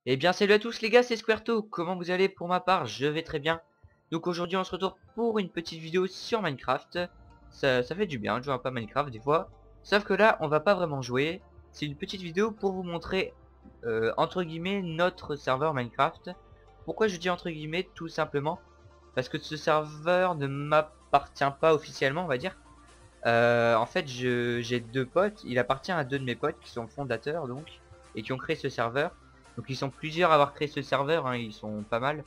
Eh bien salut à tous les gars, c'est Squarto, comment vous allez? Pour ma part, je vais très bien. Donc aujourd'hui on se retrouve pour une petite vidéo sur Minecraft. Ça fait du bien de jouer un peu à Minecraft des fois. Sauf que là, on va pas vraiment jouer. C'est une petite vidéo pour vous montrer, entre guillemets, notre serveur Minecraft. Pourquoi je dis entre guillemets? Tout simplement parce que ce serveur ne m'appartient pas officiellement, on va dire. En fait, j'ai deux potes. Il appartient à deux de mes potes qui sont fondateurs donc et qui ont créé ce serveur. Donc ils sont plusieurs à avoir créé ce serveur, hein, ils sont pas mal.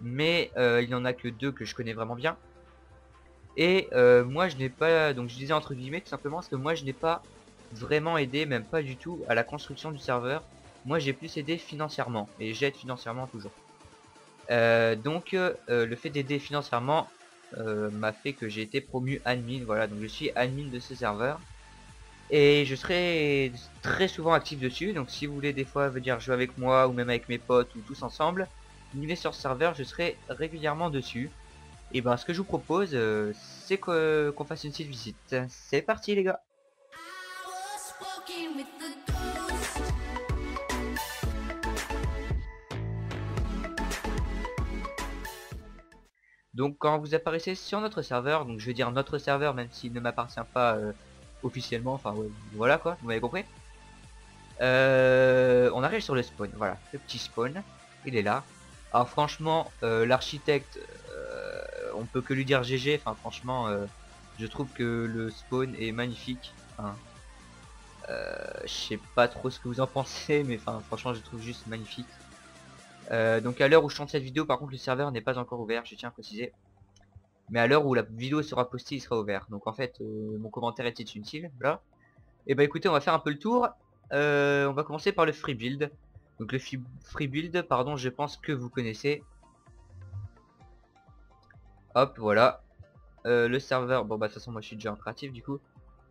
Mais il n'y en a que deux que je connais vraiment bien. Et moi je n'ai pas, donc je disais entre guillemets tout simplement parce que moi je n'ai pas vraiment aidé, même pas du tout, à la construction du serveur. Moi j'ai plus aidé financièrement et j'aide financièrement toujours. Le fait d'aider financièrement m'a fait que j'ai été promu admin. Voilà, donc je suis admin de ce serveur. Et je serai très souvent actif dessus, donc si vous voulez des fois venir jouer avec moi ou même avec mes potes ou tous ensemble, venez sur ce serveur, je serai régulièrement dessus. Et ben ce que je vous propose, c'est qu'on fasse une petite visite. C'est parti les gars. Donc quand vous apparaissez sur notre serveur, donc je vais dire notre serveur même s'il ne m'appartient pas officiellement, enfin ouais, voilà quoi, vous m'avez compris. On arrive sur le spawn, voilà, le petit spawn, il est là. Alors franchement, l'architecte, on peut que lui dire GG, enfin franchement, je trouve que le spawn est magnifique. Hein. Je sais pas trop ce que vous en pensez, mais enfin franchement je trouve juste magnifique. Donc à l'heure où je chante cette vidéo, par contre le serveur n'est pas encore ouvert, je tiens à préciser. Mais à l'heure où la vidéo sera postée, il sera ouvert. Donc en fait, mon commentaire était inutile, là. Et bah écoutez, on va faire un peu le tour. On va commencer par le free build. Donc le free build, pardon, je pense que vous connaissez. Hop, voilà. Le serveur, bon bah de toute façon moi je suis déjà en créatif du coup.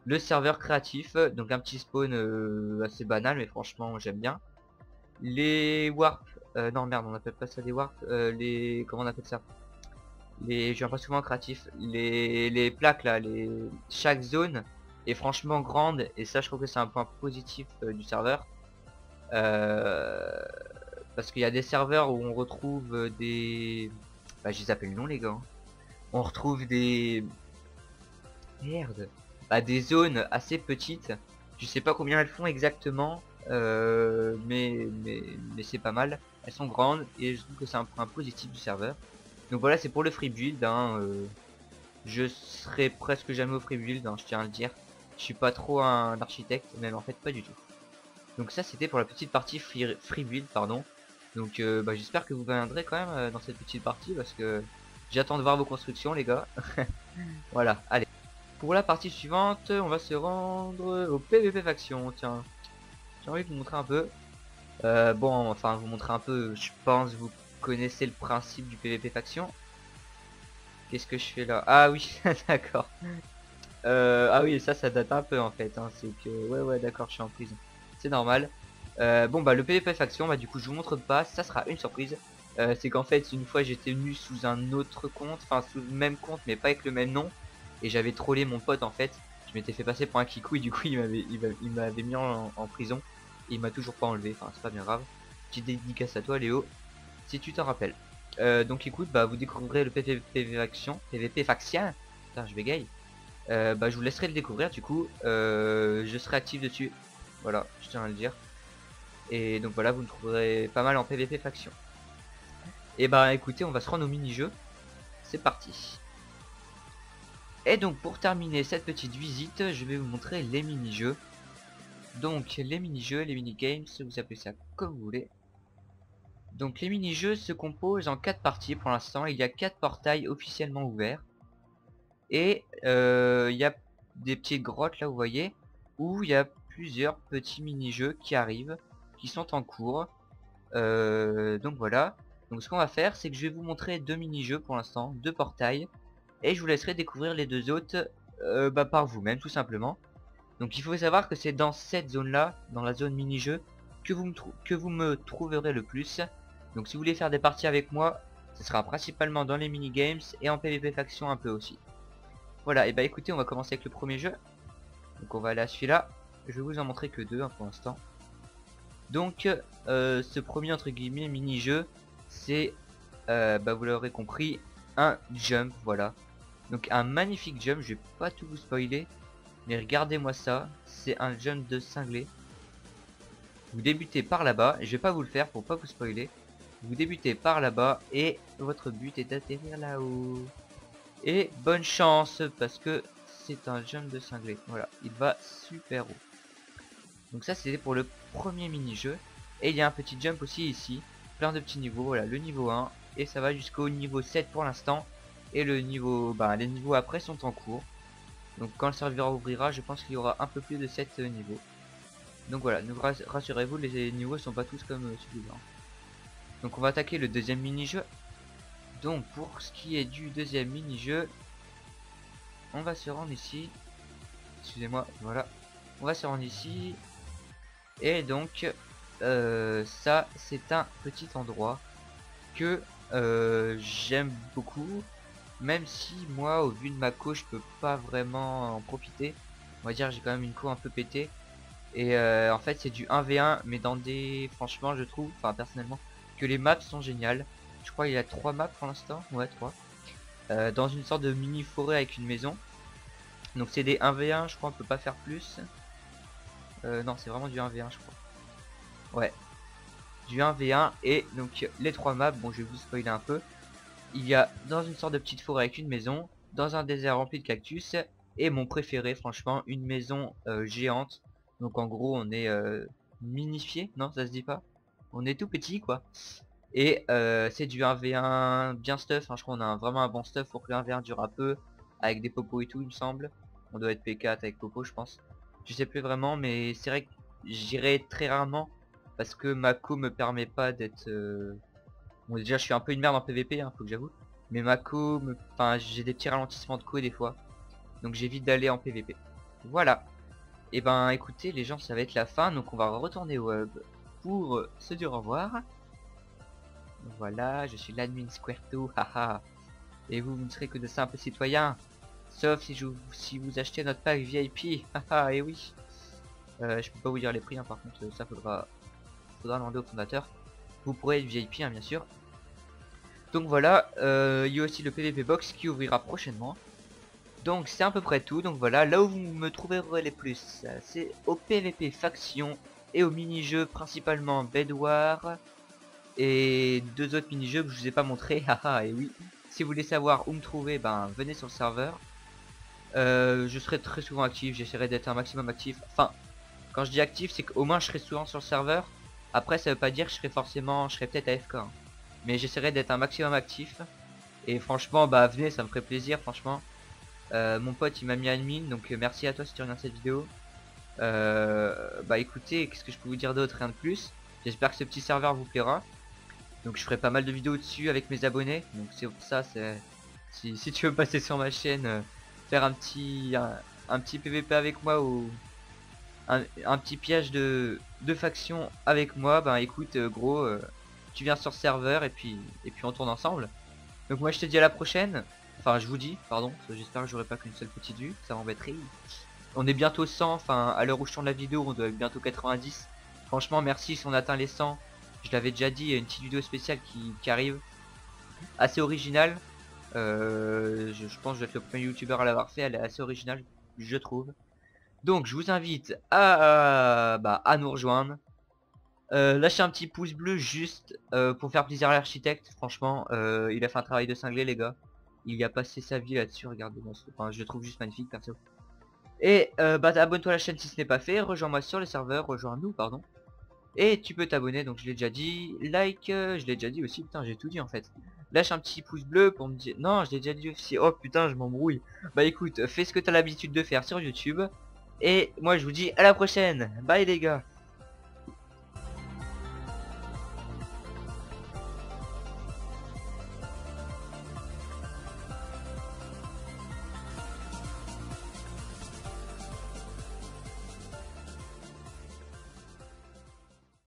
Le serveur créatif, donc un petit spawn assez banal mais franchement j'aime bien. Les warp, non merde on appelle pas ça des warp, les, comment on appelle ça? Je viens pas souvent créatif. Les plaques là, chaque zone est franchement grande et ça je trouve que c'est un point positif du serveur. Euh, Parce qu'il y a des serveurs où on retrouve des... Bah je les appelle non les gars. Hein. On retrouve des... Merde. Bah des zones assez petites. Je sais pas combien elles font exactement. Mais c'est pas mal. Elles sont grandes et je trouve que c'est un point positif du serveur. Donc voilà, c'est pour le free build. Hein, je serai presque jamais au free build, hein, je tiens à le dire. Je suis pas trop un architecte, même en fait pas du tout. Donc ça c'était pour la petite partie free build, pardon. Donc bah, j'espère que vous viendrez quand même dans cette petite partie parce que j'attends de voir vos constructions les gars. Voilà, allez. Pour la partie suivante, on va se rendre au PVP faction. Tiens, j'ai envie de vous montrer un peu. Bon, enfin vous montrer un peu, je pense vous connaissez le principe du PVP faction. Qu'est-ce que je fais là? Ah oui, d'accord. Ah oui, ça date un peu en fait. Hein. C'est que, ouais, d'accord, je suis en prison. C'est normal. Bon bah le PVP faction, bah du coup je vous montre pas, ça sera une surprise. C'est qu'en fait une fois j'étais venu sous un autre compte, enfin sous le même compte mais pas avec le même nom. Et j'avais trollé mon pote en fait. Je m'étais fait passer pour un kikou et du coup il m'avait mis en prison. Et il m'a toujours pas enlevé, enfin c'est pas bien grave. Petite dédicace à toi Léo, si tu t'en rappelles. Donc écoute, bah vous découvrirez le PVP faction, PVP faction. Putain je bégaye. Bah je vous laisserai le découvrir du coup. Je serai actif dessus. Voilà, je tiens à le dire. Et donc voilà, vous me trouverez pas mal en PVP faction. Et bah écoutez, on va se rendre au mini-jeu. C'est parti. Et donc pour terminer cette petite visite, je vais vous montrer les mini-jeux. Donc les mini-jeux, les mini-games, vous appelez ça comme vous voulez. Donc les mini-jeux se composent en 4 parties pour l'instant. Il y a 4 portails officiellement ouverts. Et il y a des petites grottes là vous voyez où il y a plusieurs petits mini-jeux qui arrivent, qui sont en cours. Donc voilà. Donc ce qu'on va faire c'est que je vais vous montrer deux mini-jeux pour l'instant, deux portails. Et je vous laisserai découvrir les deux autres bah, par vous-même tout simplement. Donc il faut savoir que c'est dans cette zone là, dans la zone mini-jeu, que vous me trouverez le plus. Donc si vous voulez faire des parties avec moi, ce sera principalement dans les mini-games et en PvP faction un peu aussi. Voilà, et bah écoutez, on va commencer avec le premier jeu. Donc on va aller à celui-là. Je vais vous en montrer que deux hein, pour l'instant. Donc ce premier entre guillemets mini-jeu, c'est bah, vous l'aurez compris, un jump, voilà. Donc un magnifique jump, je vais pas tout vous spoiler, mais regardez-moi ça, c'est un jump de cinglé. Vous débutez par là-bas, je vais pas vous le faire pour pas vous spoiler. Vous débutez par là-bas et votre but est d'atterrir là-haut. Et bonne chance parce que c'est un jump de cinglé. Voilà, il va super haut. Donc ça c'était pour le premier mini-jeu. Et il y a un petit jump aussi ici, plein de petits niveaux. Voilà, le niveau 1 et ça va jusqu'au niveau 7 pour l'instant. Et le niveau, bah, les niveaux après sont en cours. Donc quand le serveur ouvrira, je pense qu'il y aura un peu plus de 7 niveaux. Donc voilà, rassurez-vous, les niveaux sont pas tous comme celui-là. Donc on va attaquer le deuxième mini-jeu. Donc pour ce qui est du deuxième mini-jeu, on va se rendre ici. Excusez-moi, voilà. On va se rendre ici. Et donc ça c'est un petit endroit que j'aime beaucoup. Même si moi au vu de ma co je peux pas vraiment en profiter. On va dire j'ai quand même une co un peu pétée. Et en fait c'est du 1v1 mais dans des... Franchement je trouve, enfin personnellement, que les maps sont géniales. Je crois qu'il y a 3 maps pour l'instant. Ouais 3. Dans une sorte de mini forêt avec une maison. Donc c'est des 1v1 je crois on peut pas faire plus. Non c'est vraiment du 1v1 je crois. Ouais. Du 1v1 et donc les 3 maps, bon je vais vous spoiler un peu. Il y a dans une sorte de petite forêt avec une maison, dans un désert rempli de cactus, et mon préféré franchement, une maison géante. Donc en gros on est minifié, non ça se dit pas. On est tout petit quoi. Et c'est du 1v1 bien stuff, hein. Je crois qu'on a vraiment un bon stuff pour que le 1v1 dure un peu, avec des popos et tout il me semble. On doit être P4 avec popo je pense. Je sais plus vraiment mais c'est vrai que j'irai très rarement parce que ma co me permet pas d'être... Bon déjà je suis un peu une merde en PVP, hein, faut que j'avoue. Mais ma co, enfin j'ai des petits ralentissements de co des fois. Donc j'évite d'aller en PVP. Voilà. Et ben écoutez les gens ça va être la fin. Donc on va retourner au hub pour se dire au revoir. Voilà, je suis l'admin Squirto, haha. Et vous ne serez que de simples citoyens. Sauf si vous achetez notre pack VIP, haha, et oui. Je peux pas vous dire les prix, hein, par contre ça faudra demander au fondateur. Vous pourrez être VIP hein, bien sûr. Donc voilà, il y a aussi le PVP Box qui ouvrira prochainement. Donc c'est à peu près tout. Donc voilà, là où vous me trouverez les plus, c'est au PVP faction et au mini-jeu principalement Bed War et 2 autres mini-jeux que je vous ai pas montré. Haha, et oui, si vous voulez savoir où me trouver, ben venez sur le serveur. Je serai très souvent actif, j'essaierai d'être un maximum actif. Enfin, quand je dis actif, c'est qu'au moins je serai souvent sur le serveur. Après ça veut pas dire que je serai peut-être AFK, hein. Mais j'essaierai d'être un maximum actif. Et franchement bah venez, ça me ferait plaisir franchement. Mon pote il m'a mis admin, donc merci à toi si tu regardes cette vidéo. Bah écoutez, qu'est-ce que je peux vous dire d'autre, rien de plus. J'espère que ce petit serveur vous plaira. Donc je ferai pas mal de vidéos dessus avec mes abonnés. Donc c'est pour ça, si tu veux passer sur ma chaîne, faire un petit PVP avec moi ou un petit piège de faction avec moi, bah écoute gros, tu viens sur le serveur et puis on tourne ensemble. Donc moi je te dis à la prochaine. Enfin je vous dis, pardon, j'espère que j'aurai pas qu'une seule petite vue, ça m'embêterait. On est bientôt 100, enfin à l'heure où je tourne la vidéo on doit être bientôt 90. Franchement merci si on atteint les 100. Je l'avais déjà dit, il y a une petite vidéo spéciale qui arrive. Assez originale. Je pense que je vais être le premier youtubeur à l'avoir fait, elle est assez originale, je trouve. Donc je vous invite à nous rejoindre. Lâchez un petit pouce bleu juste pour faire plaisir à l'architecte. Franchement il a fait un travail de cinglé les gars. Il a passé sa vie là-dessus, regardez-moi. Enfin, je le trouve juste magnifique perso. Et abonne-toi à la chaîne si ce n'est pas fait. Rejoins-moi sur le serveur, rejoins-nous pardon. Et tu peux t'abonner, donc je l'ai déjà dit. Like, je l'ai déjà dit aussi, putain j'ai tout dit en fait. Lâche un petit pouce bleu pour me dire... Non, je l'ai déjà dit aussi. Oh putain je m'embrouille. Bah écoute, fais ce que t'as l'habitude de faire sur YouTube. Et moi je vous dis à la prochaine. Bye les gars.